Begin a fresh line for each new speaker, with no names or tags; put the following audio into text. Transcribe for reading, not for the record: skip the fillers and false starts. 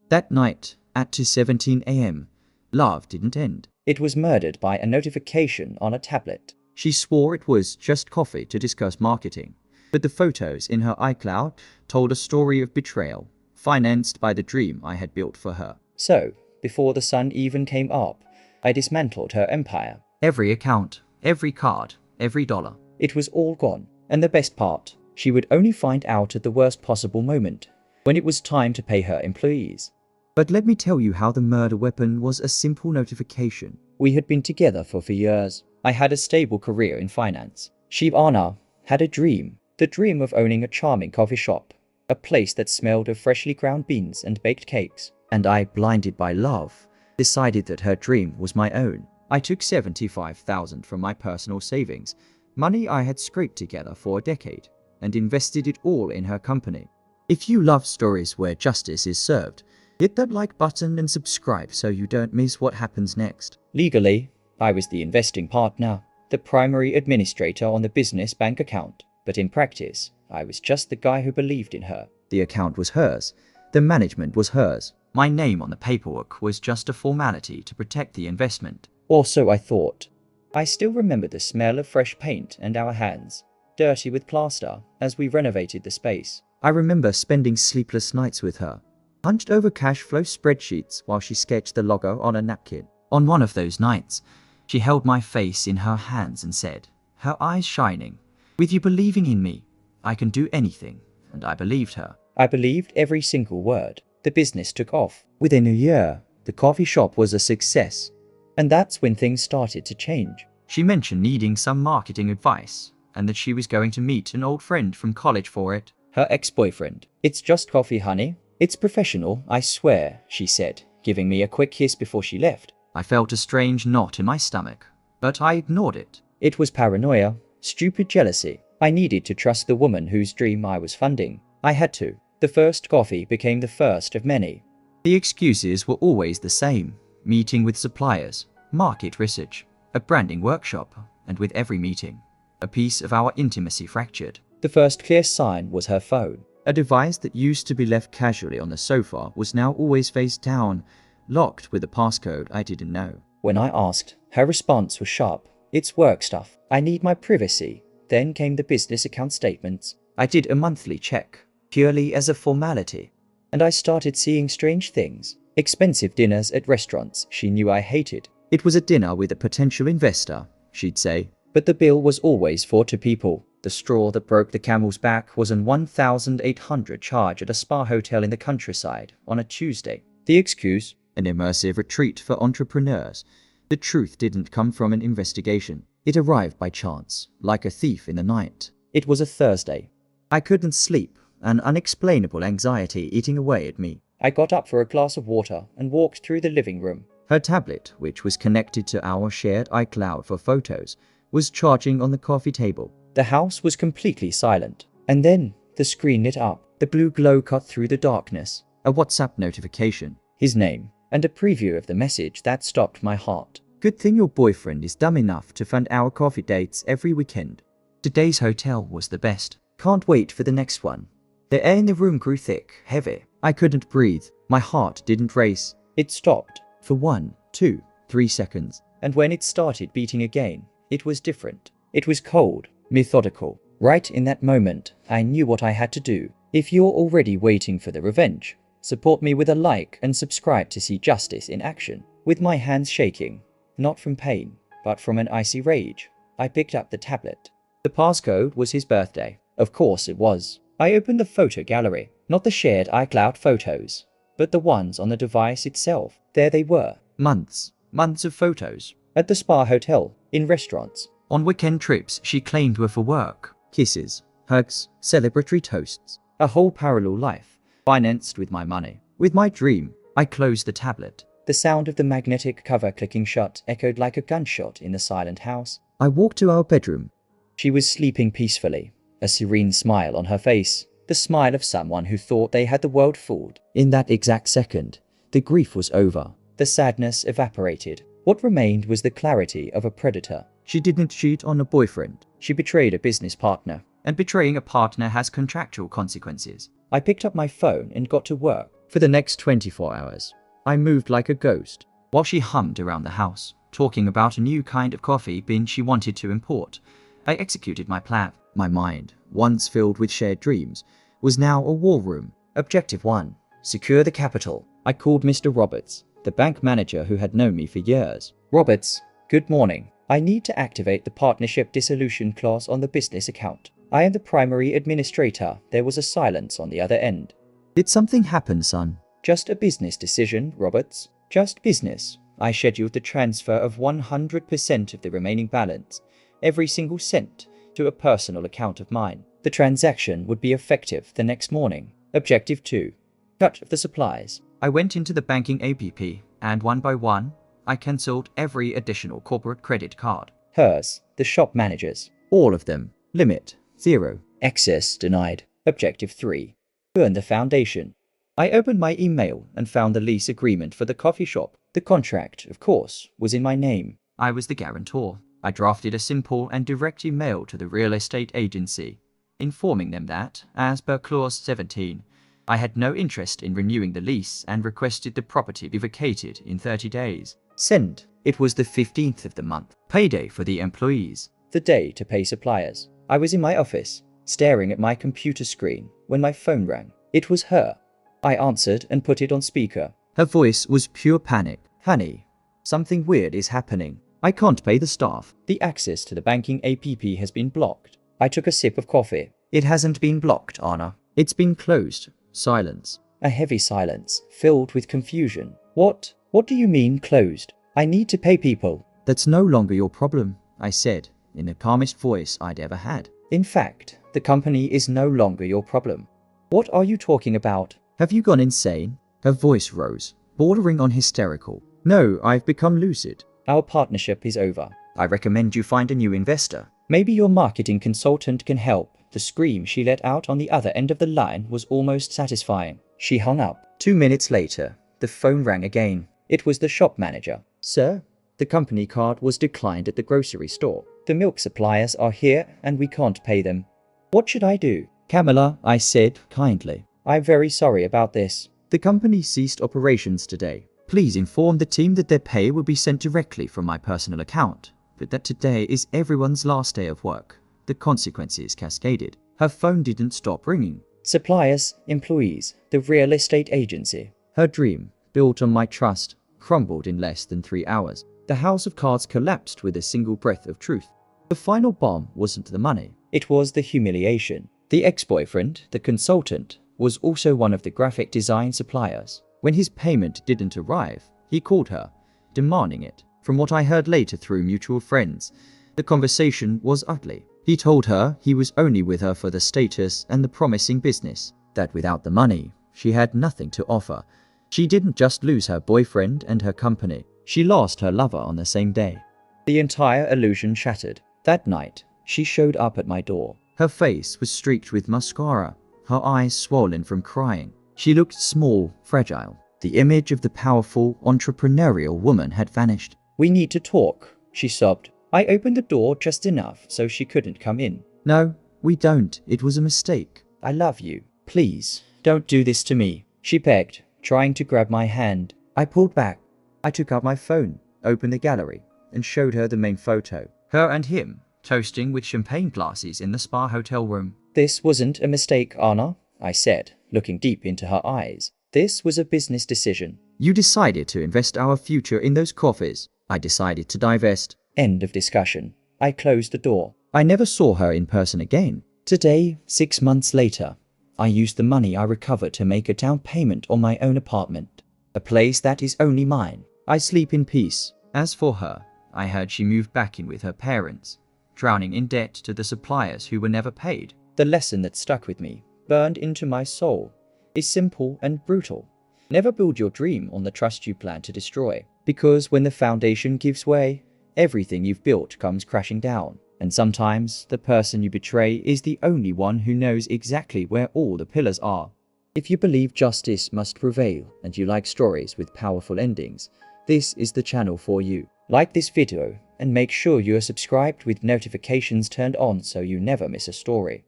That night, at 2:17 a.m., love didn't end.
It was murdered by a notification on a tablet.
She swore it was just coffee to discuss marketing, but the photos in her iCloud told a story of betrayal, financed by the dream I had built for her.
So, before the sun even came up, I dismantled her empire.
Every account, every card, every dollar.
It was all gone. And the best part, she would only find out at the worst possible moment, when it was time to pay her employees.
But let me tell you how the murder weapon was a simple notification.
We had been together for 4 years. I had a stable career in finance. She, Anna, had a dream. The dream of owning a charming coffee shop. A place that smelled of freshly ground beans and baked cakes.
And I, blinded by love, decided that her dream was my own. I took $75,000 from my personal savings, money I had scraped together for a decade, and invested it all in her company. If you love stories where justice is served, hit that like button and subscribe so you don't miss what happens next.
Legally, I was the investing partner, the primary administrator on the business bank account. But in practice, I was just the guy who believed in her.
The account was hers. The management was hers. My name on the paperwork was just a formality to protect the investment.
Or so I thought. I still remember the smell of fresh paint and our hands, dirty with plaster, as we renovated the space.
I remember spending sleepless nights with her, hunched over cash flow spreadsheets while she sketched the logo on a napkin. On one of those nights, she held my face in her hands and said, her eyes shining, "With you believing in me, I can do anything." And I believed her.
I believed every single word. The business took off. Within a year, the coffee shop was a success. And that's when things started to change.
She mentioned needing some marketing advice, and that she was going to meet an old friend from college for it.
Her ex-boyfriend. "It's just coffee, honey. It's professional, I swear," she said, giving me a quick kiss before she left.
I felt a strange knot in my stomach, but I ignored it.
It was paranoia, stupid jealousy. I needed to trust the woman whose dream I was funding. I had to. The first coffee became the first of many.
The excuses were always the same. Meeting with suppliers, market research, a branding workshop, and with every meeting, a piece of our intimacy fractured.
The first clear sign was her phone.
A device that used to be left casually on the sofa was now always face down, locked with a passcode I didn't know.
When I asked, her response was sharp. "It's work stuff. I need my privacy." Then came the business account statements. I did a monthly check, purely as a formality. And I started seeing strange things. Expensive dinners at restaurants she knew I hated.
It was a dinner with a potential investor, she'd say.
But the bill was always for 2 people. The straw that broke the camel's back was an $1,800 charge at a spa hotel in the countryside on a Tuesday. The excuse?
An immersive retreat for entrepreneurs. The truth didn't come from an investigation. It arrived by chance, like a thief in the night.
It was a Thursday.
I couldn't sleep, an unexplainable anxiety eating away at me.
I got up for a glass of water and walked through the living room.
Her tablet, which was connected to our shared iCloud for photos, was charging on the coffee table.
The house was completely silent. And then the screen lit up. The blue glow cut through the darkness.
A WhatsApp notification.
His name. And a preview of the message that stopped my heart.
"Good thing your boyfriend is dumb enough to fund our coffee dates every weekend. Today's hotel was the best. Can't wait for the next one." The air in the room grew thick, heavy. I couldn't breathe. My heart didn't race.
It stopped.
For 1, 2, 3 seconds.
And when it started beating again, it was different. It was cold, methodical. Right in that moment, I knew what I had to do. If you're already waiting for the revenge, support me with a like and subscribe to see justice in action. With my hands shaking, not from pain, but from an icy rage, I picked up the tablet. The passcode was his birthday. Of course it was. I opened the photo gallery, not the shared iCloud photos, but the ones on the device itself. There they were.
Months of photos.
At the spa hotel, in restaurants.
On weekend trips she claimed were for work. Kisses, hugs, celebratory toasts. A whole parallel life, financed with my money. With my dream, I closed the tablet.
The sound of the magnetic cover clicking shut echoed like a gunshot in the silent house.
I walked to our bedroom.
She was sleeping peacefully, a serene smile on her face, the smile of someone who thought they had the world fooled. In that exact second, the grief was over. The sadness evaporated. What remained was the clarity of a predator.
She didn't cheat on a boyfriend.
She betrayed a business partner.
And betraying a partner has contractual consequences.
I picked up my phone and got to work.
For the next 24 hours, I moved like a ghost, while she hummed around the house, talking about a new kind of coffee bean she wanted to import. I executed my plan. My mind, once filled with shared dreams, was now a war room.
Objective 1. Secure the capital. I called Mr. Roberts, the bank manager who had known me for years. Roberts, good morning. I need to activate the partnership dissolution clause on the business account. I am the primary administrator. There was a silence on the other end.
Did something happen, son?
Just a business decision, Roberts. Just business. I scheduled the transfer of 100% of the remaining balance, every single cent, to a personal account of mine. The transaction would be effective the next morning. Objective 2. Cut of the supplies.
I went into the banking app, and one by one, I cancelled every additional corporate credit card.
Hers, the shop manager's.
All of them. Limit 0.
Access denied. Objective 3. Burn the foundation. I opened my email and found the lease agreement for the coffee shop. The contract, of course, was in my name.
I was the guarantor. I drafted a simple and direct email to the real estate agency, informing them that, as per clause 17, I had no interest in renewing the lease and requested the property be vacated in 30 days.
Send.
It was the 15th of the month, payday for the employees.
The day to pay suppliers. I was in my office, staring at my computer screen, when my phone rang. It was her. I answered and put it on speaker.
Her voice was pure panic.
Honey, something weird is happening.
I can't pay the staff.
The access to the banking app has been blocked. I took a sip of coffee.
It hasn't been blocked, Anna. It's been closed. Silence.
A heavy silence, filled with confusion. What do you mean closed? I need to pay people.
That's no longer your problem, I said, in the calmest voice I'd ever had.
In fact, the company is no longer your problem. What are you talking about?
Have you gone insane? Her voice rose, bordering on hysterical. No, I've become lucid.
Our partnership is over.
I recommend you find a new investor.
Maybe your marketing consultant can help. The scream she let out on the other end of the line was almost satisfying. She hung up.
2 minutes later, the phone rang again.
It was the shop manager.
Sir,
the company card was declined at the grocery store. The milk suppliers are here and we can't pay them. What should I do?
Camilla, I said kindly.
I'm very sorry about this.
The company ceased operations today. Please inform the team that their pay will be sent directly from my personal account, but that today is everyone's last day of work. The consequences cascaded. Her phone didn't stop ringing.
Suppliers, employees, the real estate agency.
Her dream, built on my trust, crumbled in less than 3 hours. The house of cards collapsed with a single breath of truth. The final bomb wasn't the money.
It was the humiliation. The ex-boyfriend, the consultant, was also one of the graphic design suppliers.
When his payment didn't arrive, he called her, demanding it. From what I heard later through mutual friends, the conversation was ugly. He told her he was only with her for the status and the promising business, that without the money, she had nothing to offer. She didn't just lose her boyfriend and her company, she lost her lover on the same day.
The entire illusion shattered. That night, she showed up at my door.
Her face was streaked with mascara, her eyes swollen from crying. She looked small, fragile. The image of the powerful, entrepreneurial woman had vanished.
We need to talk, she sobbed. I opened the door just enough so she couldn't come in.
No, we don't. It was a mistake.
I love you. Please, don't do this to me, she begged, trying to grab my hand. I pulled back. I took out my phone, opened the gallery, and showed her the main photo.
Her and him, toasting with champagne glasses in the spa hotel room.
This wasn't a mistake, Anna, I said, looking deep into her eyes. This was a business decision.
You decided to invest our future in those coffees. I decided to divest.
End of discussion. I closed the door.
I never saw her in person again.
Today, 6 months later, I used the money I recovered to make a down payment on my own apartment. A place that is only mine. I sleep in peace.
As for her, I heard she moved back in with her parents, drowning in debt to the suppliers who were never paid.
The lesson that stuck with me, burned into my soul, is simple and brutal. Never build your dream on the trust you plan to destroy, because when the foundation gives way, everything you've built comes crashing down. And sometimes the person you betray is the only one who knows exactly where all the pillars are. If you believe justice must prevail and you like stories with powerful endings, this is the channel for you. Like this video and make sure you are subscribed with notifications turned on so you never miss a story.